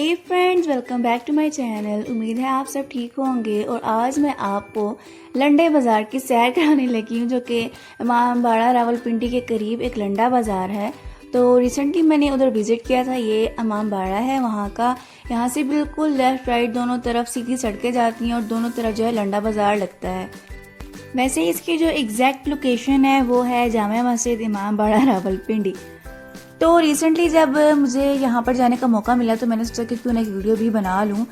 Hey friends, welcome back to my channel. उम्मीद है आप सब ठीक होंगे। और आज मैं आपको लंडे बाज़ार की सैर कराने लगी हूँ, जो कि इमाम बाड़ा रावलपिंडी के करीब एक लंडा बाज़ार है। तो रिसेंटली मैंने उधर विज़िट किया था। ये इमाम बाड़ा है वहाँ का। यहाँ से बिल्कुल लेफ़्ट राइट दोनों तरफ सीधी सड़कें जाती हैं और दोनों तरफ जो है लंडा बाज़ार लगता है। वैसे इसकी जो एग्जैक्ट लोकेशन है वो है जामा मस्जिद इमाम बाड़ा रावलपिंडी। तो रिसेंटली जब मुझे यहाँ पर जाने का मौका मिला तो मैंने सोचा कि क्यों ना एक वीडियो भी बना लूँ।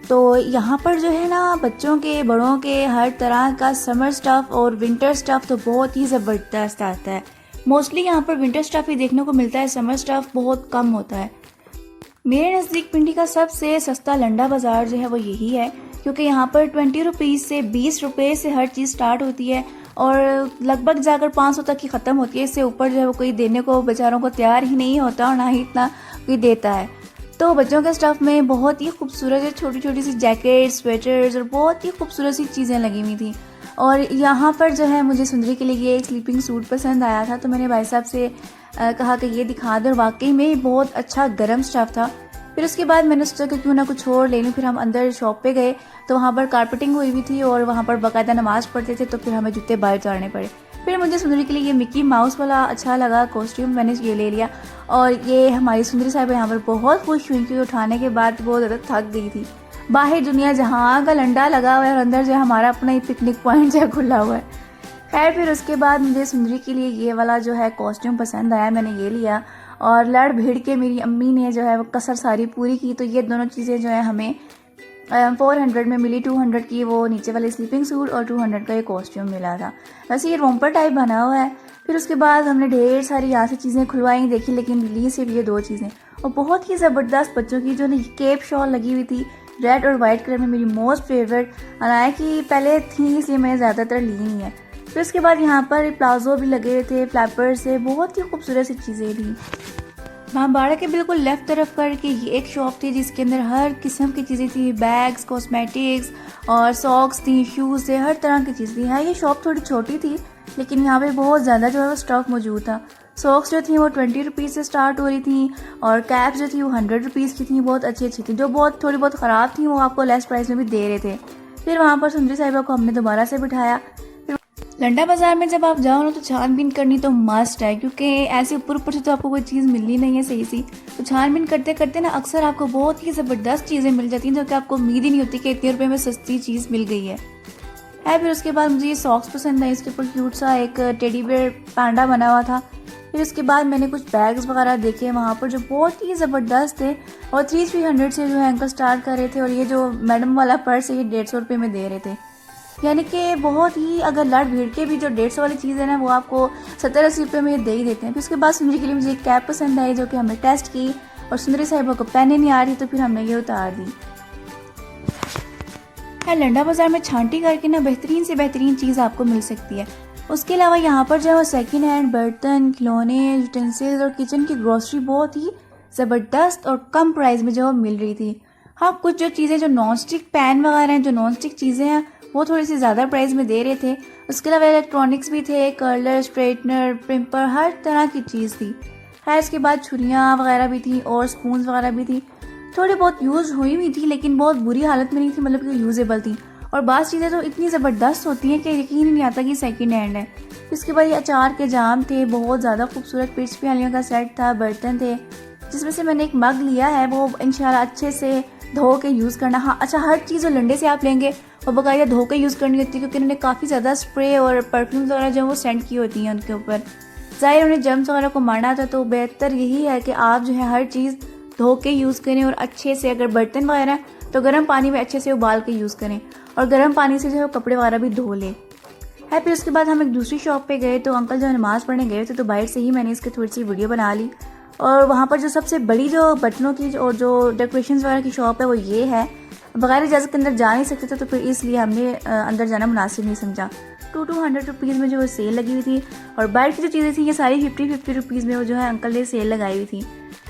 तो यहाँ पर जो है ना बच्चों के बड़ों के हर तरह का समर स्टफ़ और विंटर स्टफ़ तो बहुत ही ज़बरदस्त आता है। मोस्टली यहाँ पर विंटर स्टफ़ ही देखने को मिलता है, समर स्टफ़ बहुत कम होता है। मेरे नज़दीक पिंडी का सबसे सस्ता लंडा बाज़ार जो है वो यही है, क्योंकि यहाँ पर 20 रुपीज़ से 20 रुपये से हर चीज़ स्टार्ट होती है और लगभग जाकर 500 तक की ख़त्म होती है। इससे ऊपर जो है वो कोई देने को बेचारों को तैयार ही नहीं होता और ना ही इतना कोई देता है। तो बच्चों के स्टफ़ में बहुत ही खूबसूरत छोटी छोटी सी जैकेट, स्वेटर्स और बहुत ही खूबसूरत सी चीज़ें लगी हुई थी। और यहाँ पर जो है मुझे सुंदरी के लिए ये एक स्लीपिंग सूट पसंद आया था, तो मैंने भाई साहब से कहा कि ये दिखा दो। वाकई में बहुत अच्छा गर्म स्टफ़ था। फिर उसके बाद मैंने सोचा कि क्यों ना कुछ और ले लूँ। फिर हम अंदर शॉप पे गए तो वहाँ पर कारपेटिंग हुई हुई थी और वहाँ पर बाकायदा नमाज़ पढ़ते थे, तो फिर हमें जूते बाहर उतारने पड़े। फिर मुझे सुंदरी के लिए ये मिक्की माउस वाला अच्छा लगा कॉस्ट्यूम, मैंने ये ले लिया। और ये हमारी सुंदरी साहिबा यहाँ पर बहुत खुश हुई, क्योंकि उठाने के बाद बहुत ज़्यादा थक गई थी। बाहर दुनिया जहाँ का लंडा लगा हुआ है और अंदर जो है हमारा अपना ही पिकनिक पॉइंट जो खुला हुआ है। खैर फिर उसके बाद मुझे सुंदरी के लिए ये वाला जो है कॉस्ट्यूम पसंद आया, मैंने ये लिया। और लड़ भिड़ के मेरी अम्मी ने जो है वो कसर सारी पूरी की, तो ये दोनों चीज़ें जो है हमें 400 में मिली। 200 की वो नीचे वाली स्लीपिंग सूट और 200 का ये कॉस्ट्यूम मिला था। वैसे ये रोम्पर टाइप बना हुआ है। फिर उसके बाद हमने ढेर सारी यहाँ से चीज़ें खुलवाई देखी, लेकिन ली सिर्फ ये 2 चीज़ें। और बहुत ही ज़बरदस्त बच्चों की जो ना केप शॉल लगी हुई थी रेड और वाइट कलर में, मेरी मोस्ट फेवरेट। हालांकि पहले थी इसलिए मैंने ज़्यादातर ली नहीं है। फिर उसके बाद यहाँ पर प्लाजो भी लगे हुए थे, फ्लैपर से, बहुत ही खूबसूरत सी चीज़ें थी। इमाम बाड़ा के बिल्कुल लेफ्ट तरफ करके ये एक शॉप थी जिसके अंदर हर किस्म की चीज़ें थी, बैग्स, कॉस्मेटिक्स और सॉक्स थी, शूज़ थे, हर तरह की चीज़ थी। हाँ, ये शॉप थोड़ी छोटी थी लेकिन यहाँ पे बहुत ज़्यादा जो है वो स्टॉक मौजूद था। सॉक्स जो थी वो 20 रुपीज़ से स्टार्ट हो रही थी और कैप्स जो थी वो 100 रुपीज़ की थी, बहुत अच्छी अच्छी थी। जो बहुत थोड़ी बहुत ख़राब थी वो आपको लेस प्राइस में भी दे रहे थे। फिर वहाँ पर सुंदरी साहिबा को हमने दोबारा से बिठाया। लंडा बाज़ार में जब आप जाओ ना तो छानबीन करनी तो मस्ट है, क्योंकि ऐसे ऊपर ऊपर से तो आपको कोई चीज़ मिलनी नहीं है सही सी। तो छानबीन करते करते ना अक्सर आपको बहुत ही ज़बरदस्त चीज़ें मिल जाती हैं, जो कि आपको उम्मीद ही नहीं होती कि इतने रुपये में सस्ती चीज़ मिल गई है। फिर उसके बाद मुझे ये सॉक्स पसंद है, इसके ऊपर क्यूट सा एक टेडी बेयर पांडा बना हुआ था। फिर उसके बाद मैंने कुछ बैग्स वगैरह देखे वहाँ पर जो बहुत ही ज़बरदस्त थे और 300 से जो है अंकल स्टार्ट कर रहे थे। और ये जो मैडम वाला पर्स है ये 150 रुपये में दे रहे थे, यानी कि बहुत ही, अगर लड़ भीड़ के भी जो 150 वाली चीज़ है ना वो आपको 70-80 रुपये में दे ही देते हैं। फिर उसके बाद सुंदरी के लिए मुझे एक कैप पसंद आई जो कि हमने टेस्ट की और सुंदरी साहिबा को पहनने नहीं आ रही, तो फिर हमने ये उतार दी। लंडा बाज़ार में छांटी करके ना बेहतरीन से बेहतरीन चीज़ आपको मिल सकती है। उसके अलावा यहाँ पर जो है सेकेंड हैंड बर्तन, खिलौने, यूटेंसिल्स और किचन की ग्रॉसरी बहुत ही ज़बरदस्त और कम प्राइस में जो मिल रही थी। हाँ, कुछ जो चीज़ें जो नॉन स्टिक पैन वगैरह हैं, जो नॉन स्टिक चीज़ें हैं वो थोड़ी सी ज़्यादा प्राइस में दे रहे थे। उसके अलावा इलेक्ट्रॉनिक्स भी थे, कर्लर, स्ट्रेटनर, प्रिम्पर, हर तरह की चीज़ थी। खैर इसके बाद छुरियाँ वगैरह भी थी और स्पून्स वगैरह भी थी। थोड़ी बहुत यूज़ हुई हुई थी लेकिन बहुत बुरी हालत में नहीं थी, मतलब कि यूजेबल थी। और बाज़ चीज़ें तो इतनी ज़बरदस्त होती हैं कि यकीन ही नहीं आता कि सेकेंड हैंड है। इसके बाद ये अचार के जाम थे, बहुत ज़्यादा खूबसूरत पिच प्यालियों का सेट था, बर्तन थे, जिसमें से मैंने एक मग लिया है, वो इंशाल्लाह अच्छे से धो के यूज़ करना। हाँ अच्छा, हर चीज़ जो लंडे से आप लेंगे वो बाकायदा धो के यूज़ करनी होती है, क्योंकि उन्होंने काफ़ी ज़्यादा स्प्रे और परफ्यूम्स वगैरह जो वो सेंड की होती हैं उनके ऊपर। ज़ाहिर उन्हें जर्म्स वगैरह को मारना था, तो बेहतर यही है कि आप जो है हर चीज़ धो के यूज़ करें और अच्छे से, अगर बर्तन वगैरह तो गर्म पानी में अच्छे से उबाल के यूज़ करें और गर्म पानी से जो है कपड़े वगैरह भी धो लें। फिर उसके बाद हम एक दूसरी शॉप पे गए, तो अंकल जो नमाज़ पढ़ने गए थे, तो बाहर से ही मैंने इसकी थोड़ी सी वीडियो बना ली। और वहाँ पर जो सबसे बड़ी जो बर्तनों की और जो डेकोरेशन वगैरह की शॉप है वो ये है। बगैर इजाज़त के अंदर जा नहीं सकते थे, तो फिर इसलिए हमने अंदर जाना मुनासिब नहीं समझा। 200 रुपीज़ में जो सेल लगी हुई थी और बाहर की जो चीज़ें थी ये सारी 50 रुपीज़ में वो जो है अंकल ने सेल लगाई हुई थी।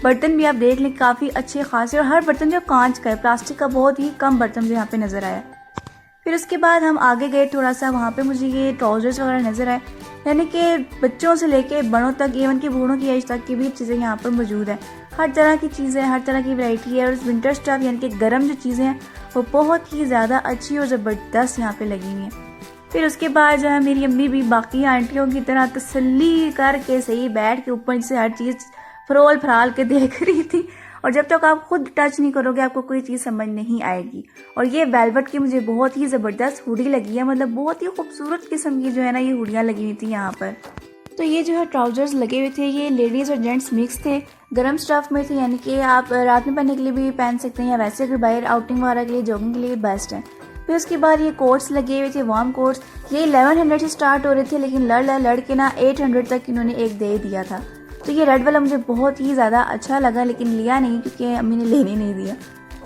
बर्तन भी आप देख लें काफ़ी अच्छे खासे, और हर बर्तन जो कांच का है, प्लास्टिक का बहुत ही कम बर्तन जो यहाँ पे नज़र आया। फिर उसके बाद हम आगे गए थोड़ा सा, वहाँ पे मुझे ये ट्राउज़र्स वगैरह नज़र आए, यानी कि बच्चों से लेके बड़ों तक, इवन कि बूढ़ों की एज तक की भी चीज़ें यहाँ पर मौजूद है। हर तरह की चीज़ें, हर तरह की वैरायटी है। और विंटर स्टफ यानी कि गर्म जो चीज़ें हैं वो बहुत ही ज़्यादा अच्छी और ज़बरदस्त यहाँ पे लगी हुई हैं। फिर उसके बाद जो है मेरी अम्मी भी बाकी आंटियों की तरह तसल्ली करके सही बैठ के ऊपर से हर चीज़ फरोल फराल के देख रही थी। और जब तक आप खुद टच नहीं करोगे आपको कोई चीज़ समझ नहीं आएगी। और ये वेलवेट की मुझे बहुत ही ज़बरदस्त हुडी लगी है, मतलब बहुत ही खूबसूरत किस्म की जो है ना ये हुडियाँ लगी हुई थी यहाँ पर। तो ये जो है ट्राउजर्स लगे हुए थे, ये लेडीज़ और जेंट्स मिक्स थे, गर्म स्टफ में थे, यानी कि आप रात में पहनने के लिए भी पहन सकते हैं या वैसे अगर बाहर आउटिंग वगैरह के लिए, जॉगिंग के लिए बेस्ट है। फिर उसके बाद ये कोट्स लगे हुए थे, वार्म कोट्स। ये 1100 से स्टार्ट हो रहे थे, लेकिन लड़ के ना 800 तक इन्होंने एक दे दिया था। तो ये रेड वाला मुझे बहुत ही ज़्यादा अच्छा लगा, लेकिन लिया नहीं क्योंकि अम्मी ने लेने नहीं दिया।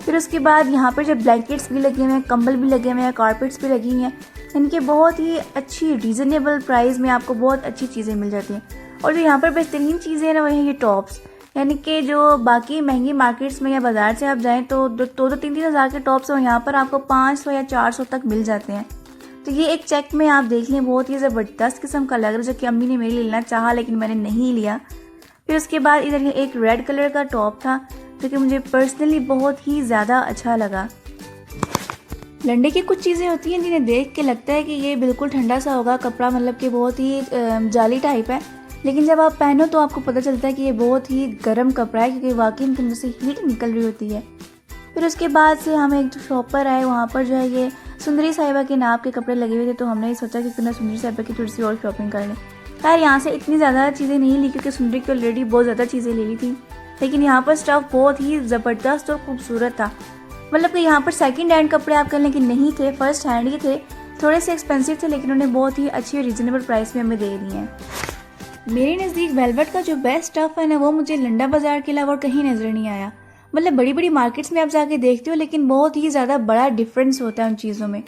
फिर उसके बाद यहाँ पर जब ब्लैंकेट्स भी लगे हुए हैं, कंबल भी लगे हुए हैं, कारपेट्स भी लगी हुई हैं, इनके बहुत ही अच्छी रीज़नेबल प्राइस में आपको बहुत अच्छी चीज़ें मिल जाती हैं। और जो यहाँ पर बेहतरीन चीज़ें हैं ना वो हैं ये टॉप्स, यानी कि जो बाकी महंगी मार्केट्स में या बाज़ार से आप जाएं तो 2-3 हज़ार के टॉप्स हैं, यहाँ पर आपको 500 या 400 तक मिल जाते हैं। तो ये एक चेक में आप देख लें, बहुत ही ज़बरदस्त किस्म का लग रहा है, जो कि अम्मी ने मेरे लिए लेना चाहा लेकिन मैंने नहीं लिया। फिर उसके बाद इधर ये एक रेड कलर का टॉप था जो कि मुझे पर्सनली बहुत ही ज़्यादा अच्छा लगा। लंडे की कुछ चीज़ें होती हैं जिन्हें देख के लगता है कि ये बिल्कुल ठंडा सा होगा कपड़ा, मतलब कि बहुत ही जाली टाइप है, लेकिन जब आप पहनो तो आपको पता चलता है कि ये बहुत ही गर्म कपड़ा है क्योंकि वाकई इनके अंदर से हीट निकल रही होती है। फिर उसके बाद से हम एक शॉप पर आए, वहाँ पर जो है ये सुंदरी साहिबा के नाप के कपड़े लगे हुए थे, तो हमने सोचा कि क्यों ना सुंदरी साहिबा की थोड़ी सी और शॉपिंग कर लें। खैर यहाँ से इतनी ज़्यादा चीज़ें नहीं ली क्योंकि सुंदरी की ऑलरेडी बहुत ज़्यादा चीज़ें ले ली थी, लेकिन यहाँ पर स्टफ बहुत ही ज़बरदस्त और खूबसूरत था। मतलब कि यहाँ पर सेकंड हैंड कपड़े आप कर लें कि नहीं थे, फर्स्ट हैंड ही थे, थोड़े से एक्सपेंसिव थे, लेकिन उन्हें बहुत ही अच्छी और रीजनेबल प्राइस में हमें दे दिए हैं। मेरे नज़दीक वेलवेट का जो बेस्ट स्टफ है ना वो मुझे लंडा बाज़ार के अलावा और कहीं नज़र नहीं आया। मतलब बड़ी बड़ी मार्केट्स में आप जाके देखते हो लेकिन बहुत ही ज़्यादा बड़ा डिफरेंस होता है उन चीज़ों में।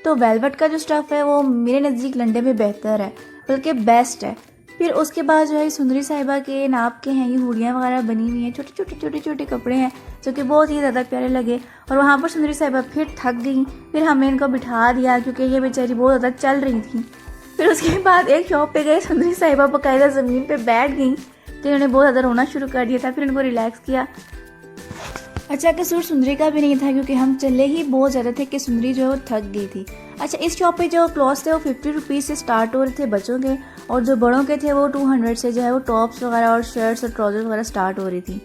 तो वेलवेट का जो स्टफ़ है वो मेरे नज़दीक लंडे में बेहतर है, बल्कि बेस्ट है। फिर उसके बाद जो है सुंदरी साहिबा के नाप के हैं, ये हुडियाँ वगैरह बनी हुई हैं, छोटे छोटे कपड़े हैं जो कि बहुत ही ज़्यादा प्यारे लगे। और वहाँ पर सुंदरी साहिबा फिर थक गई, फिर हमने इनको बिठा दिया क्योंकि ये बेचारी बहुत ज़्यादा चल रही थी। फिर उसके बाद एक शॉप पे गए, सुंदरी साहिबा बाकायदा ज़मीन पे बैठ गई, तो इन्होंने बहुत ज़्यादा रोना शुरू कर दिया था। फिर उनको रिलैक्स किया। अच्छा, कसूर सुंदरी का भी नहीं था क्योंकि हम चले ही बहुत ज़्यादा थे कि सुंदरी जो है वो थक गई थी। अच्छा, इस शॉप पे जो क्लॉथ्स थे वो 50 रुपीज़ से स्टार्ट हो रहे थे बच्चों के, और जो बड़ों के थे वो 200 से जो है वो टॉप्स वगैरह और शर्ट्स और ट्राउजर्स वगैरह स्टार्ट हो रही थी।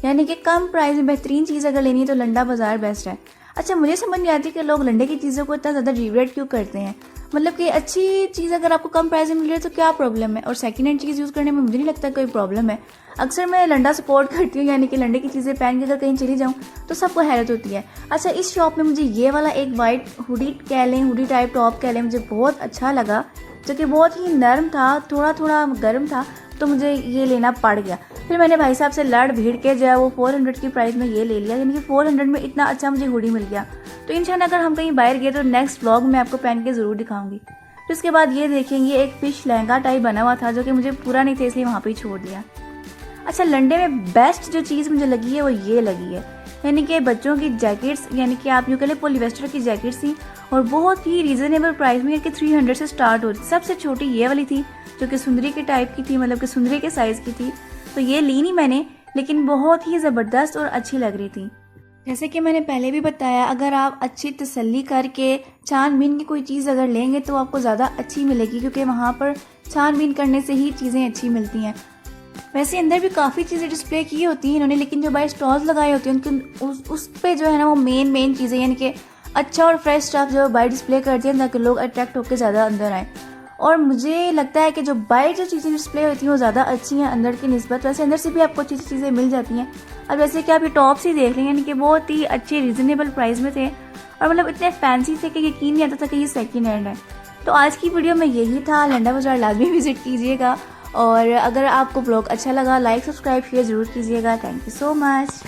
यानी कि कम प्राइस में बेहतरीन चीज़ अगर लेनी है तो लंडा बाज़ार बेस्ट है। अच्छा, मुझे समझ नहीं आती कि लोग लंडे की चीज़ों को इतना ज़्यादा रिग्रेट क्यों करते हैं। मतलब कि अच्छी चीज़ अगर आपको कम प्राइस में मिल रही है तो क्या प्रॉब्लम है, और सेकंड हैंड चीज़ यूज़ करने में मुझे नहीं लगता कोई प्रॉब्लम है। अक्सर मैं लंडा सपोर्ट करती हूँ, यानी कि लंडे की चीज़ें पहन के अगर कहीं चली जाऊँ तो सबको हैरत होती है। अच्छा, इस शॉप में मुझे ये वाला एक वाइट हुडी कह लें, हुडी टाइप टॉप कह लें, मुझे बहुत अच्छा लगा, जो कि बहुत ही नरम था, थोड़ा थोड़ा गर्म था, तो मुझे ये लेना पड़ गया। फिर मैंने भाई साहब से लड़ भीड़ के जो है वो 400 की प्राइस में ये ले लिया, यानी कि 400 में इतना अच्छा मुझे हुडी मिल गया। तो इंशाल्लाह अगर हम कहीं बाहर गए तो नेक्स्ट व्लॉग में आपको पहन के ज़रूर दिखाऊंगी। फिर उसके बाद ये देखेंगे एक फिश लहंगा टाइप बना हुआ था जो कि मुझे पूरा नहीं था, इसलिए वहाँ पर ही छोड़ दिया। अच्छा, लंडे में बेस्ट जो चीज़ मुझे लगी है वो ये लगी है, यानी कि बच्चों की जैकेट्स, यानी कि आप यूँ कह लें पॉलीवेस्टर की जैकेट्स थी, और बहुत ही रीज़नेबल प्राइस में, कि 300 से स्टार्ट हो रही। सबसे छोटी ये वाली थी जो कि सुंदरी के टाइप की थी, मतलब कि सुंदरी के साइज़ की थी, तो ये ली नहीं मैंने, लेकिन बहुत ही ज़बरदस्त और अच्छी लग रही थी। जैसे कि मैंने पहले भी बताया, अगर आप अच्छी तसल्ली करके छानबीन की कोई चीज़ अगर लेंगे तो आपको ज़्यादा अच्छी मिलेगी, क्योंकि वहाँ पर छानबीन करने से ही चीज़ें अच्छी मिलती हैं। वैसे अंदर भी काफ़ी चीज़ें डिस्प्ले की होती हैं इन्होंने, लेकिन जो बाहर स्टॉल्स लगाए होते हैं उनके उस पे जो है ना वो मेन चीज़ें, यानी कि अच्छा और फ्रेश स्टफ जो बाहर डिस्प्ले करते हैं ताकि लोग अट्रैक्ट होकर ज़्यादा अंदर आएँ। और मुझे लगता है कि जो बाहर जो चीज़ें डिस्प्ले होती हैं वो ज़्यादा अच्छी हैं अंदर की निस्बत। वैसे अंदर से भी आपको अच्छी चीज़ें मिल जाती हैं। अब जैसे कि आप ये टॉप्स ही देख लें, यानी कि बहुत ही अच्छे रीज़नेबल प्राइस में थे, और मतलब इतने फैंसी थे कि यकीन नहीं आता था कि ये सेकेंड हैंड है। तो आज की वीडियो में यही था। लंडा बाज़ार लाजमी विजिट कीजिएगा, और अगर आपको ब्लॉग अच्छा लगा लाइक सब्सक्राइब शेयर ज़रूर कीजिएगा। Thank you so much.